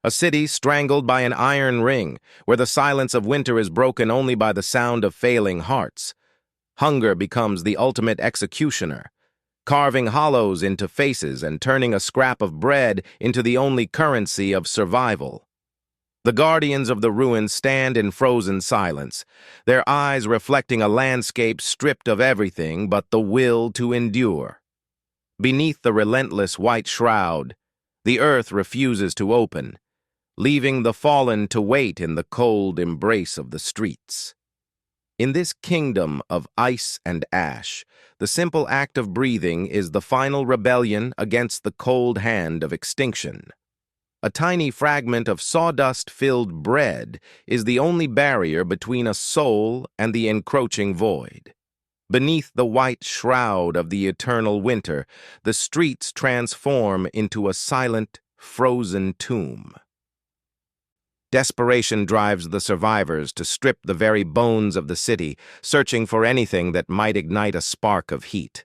A city strangled by an iron ring, where the silence of winter is broken only by the sound of failing hearts. Hunger becomes the ultimate executioner, carving hollows into faces and turning a scrap of bread into the only currency of survival. The guardians of the ruins stand in frozen silence, their eyes reflecting a landscape stripped of everything but the will to endure. Beneath the relentless white shroud, the earth refuses to open, leaving the fallen to wait in the cold embrace of the streets. In this kingdom of ice and ash, the simple act of breathing is the final rebellion against the cold hand of extinction. A tiny fragment of sawdust-filled bread is the only barrier between a soul and the encroaching void. Beneath the white shroud of the eternal winter, the streets transform into a silent, frozen tomb. Desperation drives the survivors to strip the very bones of the city, searching for anything that might ignite a spark of heat.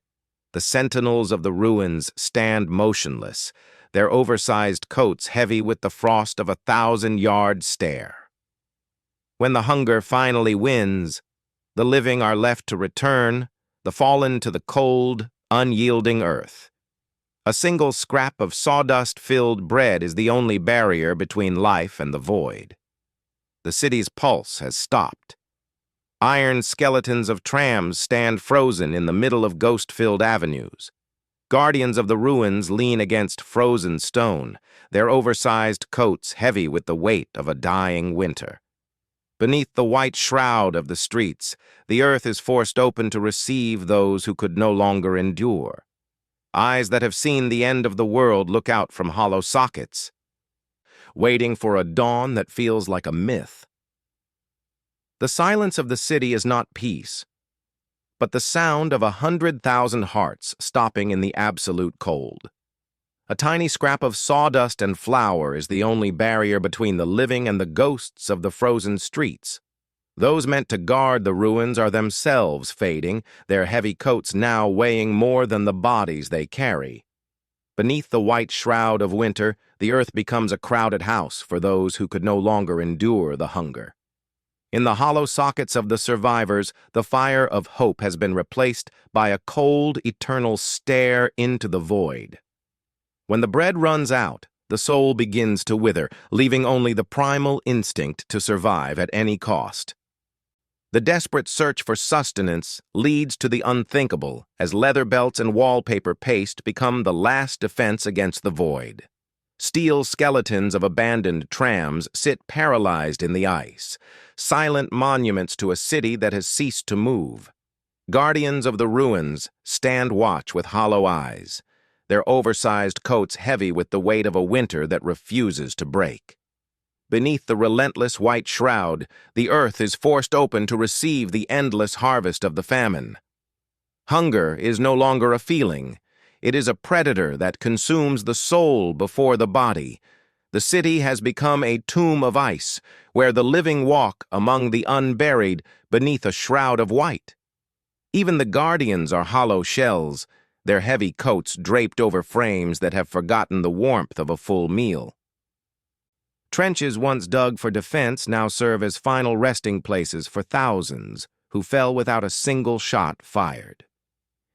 The sentinels of the ruins stand motionless, their oversized coats heavy with the frost of a 1,000-yard stare. When the hunger finally wins, the living are left to return, the fallen to the cold, unyielding earth. A single scrap of sawdust-filled bread is the only barrier between life and the void. The city's pulse has stopped. Iron skeletons of trams stand frozen in the middle of ghost-filled avenues. Guardians of the ruins lean against frozen stone, their oversized coats heavy with the weight of a dying winter. Beneath the white shroud of the streets, the earth is forced open to receive those who could no longer endure. Eyes that have seen the end of the world look out from hollow sockets, waiting for a dawn that feels like a myth. The silence of the city is not peace, but the sound of 100,000 hearts stopping in the absolute cold. A tiny scrap of sawdust and flour is the only barrier between the living and the ghosts of the frozen streets. Those meant to guard the ruins are themselves fading, their heavy coats now weighing more than the bodies they carry. Beneath the white shroud of winter, the earth becomes a crowded house for those who could no longer endure the hunger. In the hollow sockets of the survivors, the fire of hope has been replaced by a cold, eternal stare into the void. When the bread runs out, the soul begins to wither, leaving only the primal instinct to survive at any cost. The desperate search for sustenance leads to the unthinkable, as leather belts and wallpaper paste become the last defense against the void. Steel skeletons of abandoned trams sit paralyzed in the ice, silent monuments to a city that has ceased to move. Guardians of the ruins stand watch with hollow eyes, their oversized coats heavy with the weight of a winter that refuses to break. Beneath the relentless white shroud, the earth is forced open to receive the endless harvest of the famine. Hunger is no longer a feeling. It is a predator that consumes the soul before the body. The city has become a tomb of ice, where the living walk among the unburied beneath a shroud of white. Even the guardians are hollow shells, their heavy coats draped over frames that have forgotten the warmth of a full meal. Trenches once dug for defense now serve as final resting places for thousands who fell without a single shot fired.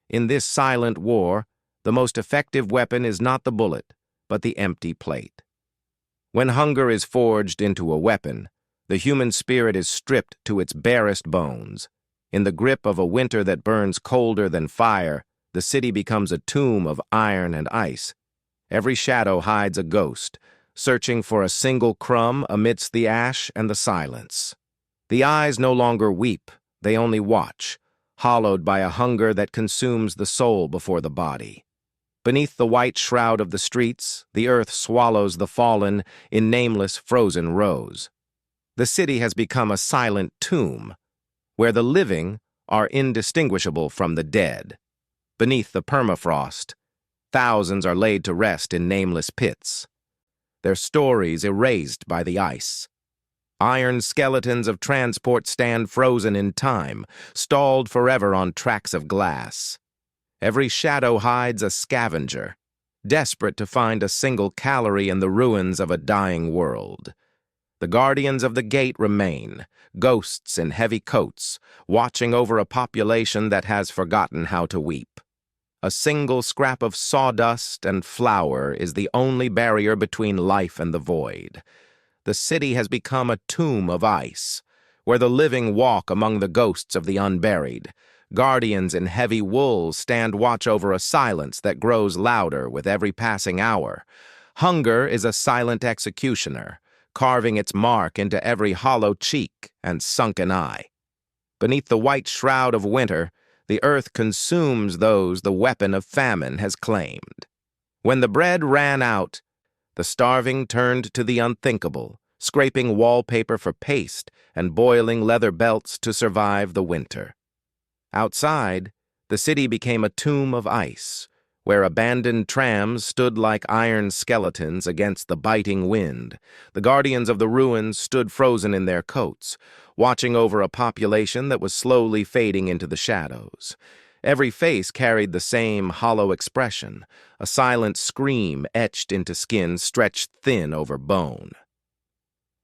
In this silent war, the most effective weapon is not the bullet, but the empty plate. When hunger is forged into a weapon, the human spirit is stripped to its barest bones. In the grip of a winter that burns colder than fire, the city becomes a tomb of iron and ice. Every shadow hides a ghost, searching for a single crumb amidst the ash and the silence. The eyes no longer weep, they only watch, hollowed by a hunger that consumes the soul before the body. Beneath the white shroud of the streets, the earth swallows the fallen in nameless frozen rows. The city has become a silent tomb, where the living are indistinguishable from the dead. Beneath the permafrost, thousands are laid to rest in nameless pits, their stories erased by the ice. Iron skeletons of transport stand frozen in time, stalled forever on tracks of glass. Every shadow hides a scavenger, desperate to find a single calorie in the ruins of a dying world. The guardians of the gate remain, ghosts in heavy coats, watching over a population that has forgotten how to weep. A single scrap of sawdust and flour is the only barrier between life and the void. The city has become a tomb of ice, where the living walk among the ghosts of the unburied. Guardians in heavy wool stand watch over a silence that grows louder with every passing hour. Hunger is a silent executioner, carving its mark into every hollow cheek and sunken eye. Beneath the white shroud of winter, the earth consumes those the weapon of famine has claimed. When the bread ran out, the starving turned to the unthinkable, scraping wallpaper for paste and boiling leather belts to survive the winter. Outside, the city became a tomb of ice, where abandoned trams stood like iron skeletons against the biting wind. The guardians of the ruins stood frozen in their coats, watching over a population that was slowly fading into the shadows. Every face carried the same hollow expression, a silent scream etched into skin stretched thin over bone.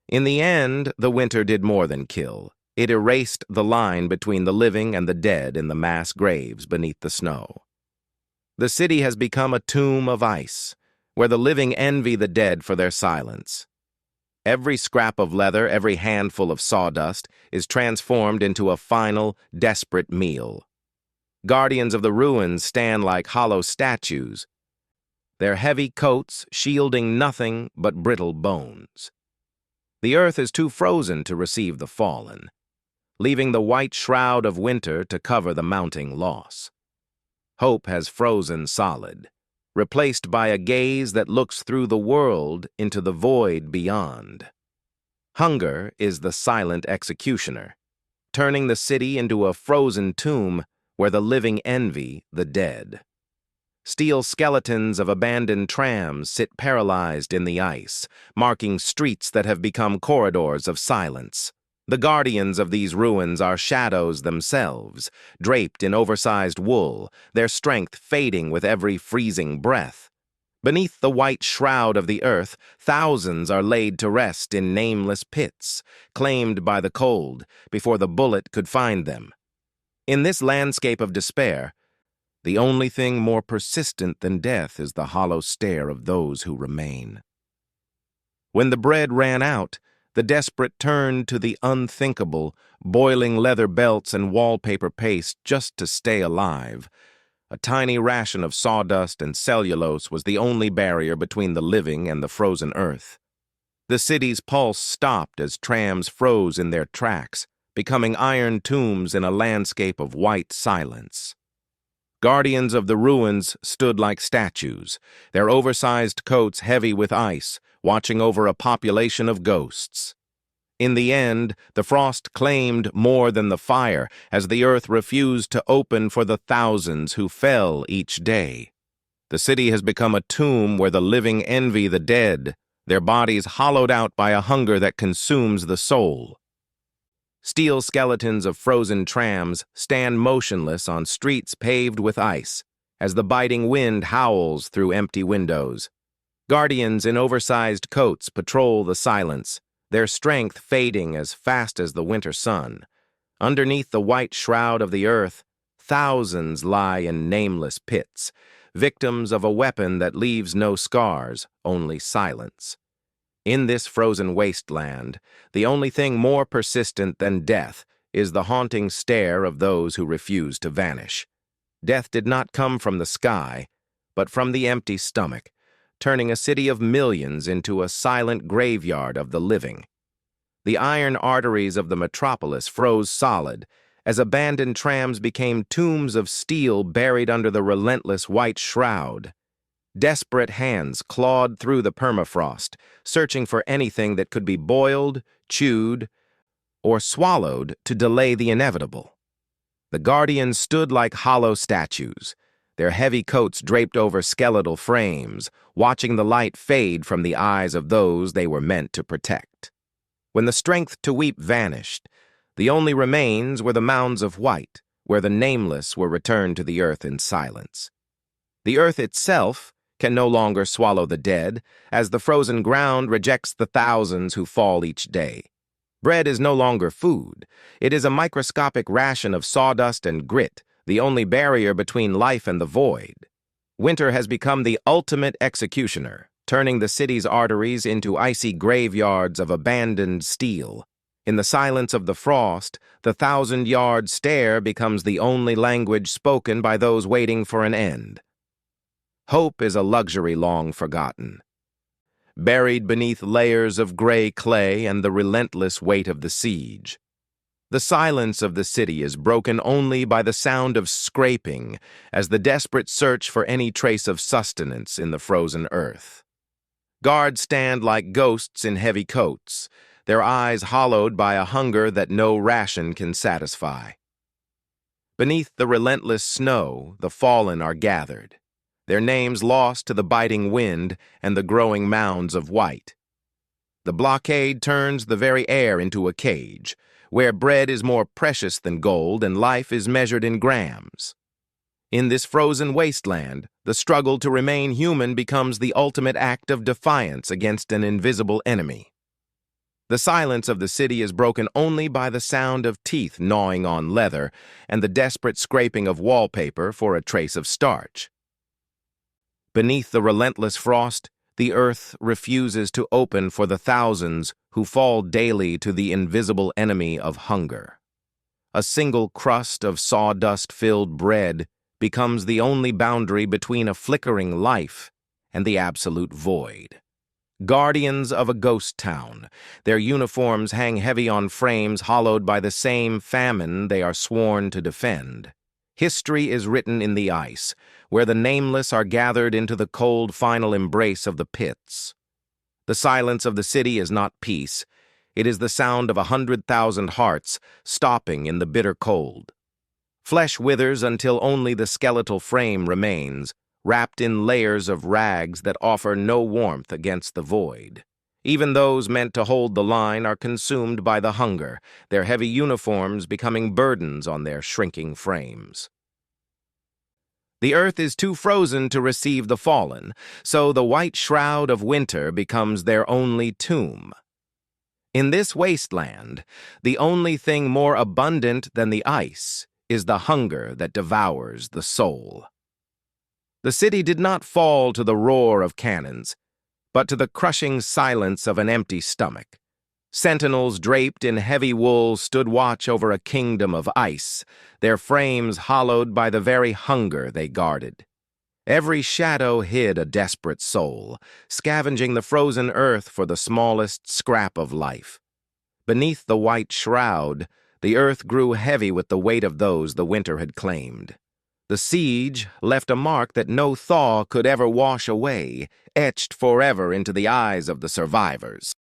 In the end, the winter did more than kill. It erased the line between the living and the dead in the mass graves beneath the snow. The city has become a tomb of ice, where the living envy the dead for their silence. Every scrap of leather, every handful of sawdust is transformed into a final, desperate meal. Guardians of the ruins stand like hollow statues, their heavy coats shielding nothing but brittle bones. The earth is too frozen to receive the fallen, leaving the white shroud of winter to cover the mounting loss. Hope has frozen solid, replaced by a gaze that looks through the world into the void beyond. Hunger is the silent executioner, turning the city into a frozen tomb where the living envy the dead. Steel skeletons of abandoned trams sit paralyzed in the ice, marking streets that have become corridors of silence. The guardians of these ruins are shadows themselves, draped in oversized wool, their strength fading with every freezing breath. Beneath the white shroud of the earth, thousands are laid to rest in nameless pits, claimed by the cold before the bullet could find them. In this landscape of despair, the only thing more persistent than death is the hollow stare of those who remain. When the bread ran out, the desperate turned to the unthinkable, boiling leather belts and wallpaper paste just to stay alive. A tiny ration of sawdust and cellulose was the only barrier between the living and the frozen earth. The city's pulse stopped as trams froze in their tracks, becoming iron tombs in a landscape of white silence. Guardians of the ruins stood like statues, their oversized coats heavy with ice, watching over a population of ghosts. In the end, the frost claimed more than the fire, as the earth refused to open for the thousands who fell each day. The city has become a tomb where the living envy the dead, their bodies hollowed out by a hunger that consumes the soul. Steel skeletons of frozen trams stand motionless on streets paved with ice, as the biting wind howls through empty windows. Guardians in oversized coats patrol the silence, their strength fading as fast as the winter sun. Underneath the white shroud of the earth, thousands lie in nameless pits, victims of a weapon that leaves no scars, only silence. In this frozen wasteland, the only thing more persistent than death is the haunting stare of those who refuse to vanish. Death did not come from the sky, but from the empty stomach, turning a city of millions into a silent graveyard of the living. The iron arteries of the metropolis froze solid, as abandoned trams became tombs of steel buried under the relentless white shroud. Desperate hands clawed through the permafrost, searching for anything that could be boiled, chewed, or swallowed to delay the inevitable. The guardians stood like hollow statues, their heavy coats draped over skeletal frames, watching the light fade from the eyes of those they were meant to protect. When the strength to weep vanished, the only remains were the mounds of white, where the nameless were returned to the earth in silence. The earth itself, can no longer swallow the dead, as the frozen ground rejects the thousands who fall each day. Bread is no longer food. It is a microscopic ration of sawdust and grit, the only barrier between life and the void. Winter has become the ultimate executioner, turning the city's arteries into icy graveyards of abandoned steel. In the silence of the frost, the thousand-yard stare becomes the only language spoken by those waiting for an end. Hope is a luxury long forgotten. Buried beneath layers of gray clay and the relentless weight of the siege. The silence of the city is broken only by the sound of scraping as the desperate search for any trace of sustenance in the frozen earth. Guards stand like ghosts in heavy coats, their eyes hollowed by a hunger that no ration can satisfy. Beneath the relentless snow, the fallen are gathered, their names lost to the biting wind and the growing mounds of white. The blockade turns the very air into a cage, where bread is more precious than gold and life is measured in grams. In this frozen wasteland, the struggle to remain human becomes the ultimate act of defiance against an invisible enemy. The silence of the city is broken only by the sound of teeth gnawing on leather and the desperate scraping of wallpaper for a trace of starch. Beneath the relentless frost, the earth refuses to open for the thousands who fall daily to the invisible enemy of hunger. A single crust of sawdust-filled bread becomes the only boundary between a flickering life and the absolute void. Guardians of a ghost town, their uniforms hang heavy on frames hollowed by the same famine they are sworn to defend. History is written in the ice, where the nameless are gathered into the cold final embrace of the pits. The silence of the city is not peace. It is the sound of 100,000 hearts stopping in the bitter cold. Flesh withers until only the skeletal frame remains, wrapped in layers of rags that offer no warmth against the void. Even those meant to hold the line are consumed by the hunger, their heavy uniforms becoming burdens on their shrinking frames. The earth is too frozen to receive the fallen, so the white shroud of winter becomes their only tomb. In this wasteland, the only thing more abundant than the ice is the hunger that devours the soul. The city did not fall to the roar of cannons, but to the crushing silence of an empty stomach. Sentinels draped in heavy wool stood watch over a kingdom of ice, their frames hollowed by the very hunger they guarded. Every shadow hid a desperate soul, scavenging the frozen earth for the smallest scrap of life. Beneath the white shroud, the earth grew heavy with the weight of those the winter had claimed. The siege left a mark that no thaw could ever wash away, etched forever into the eyes of the survivors.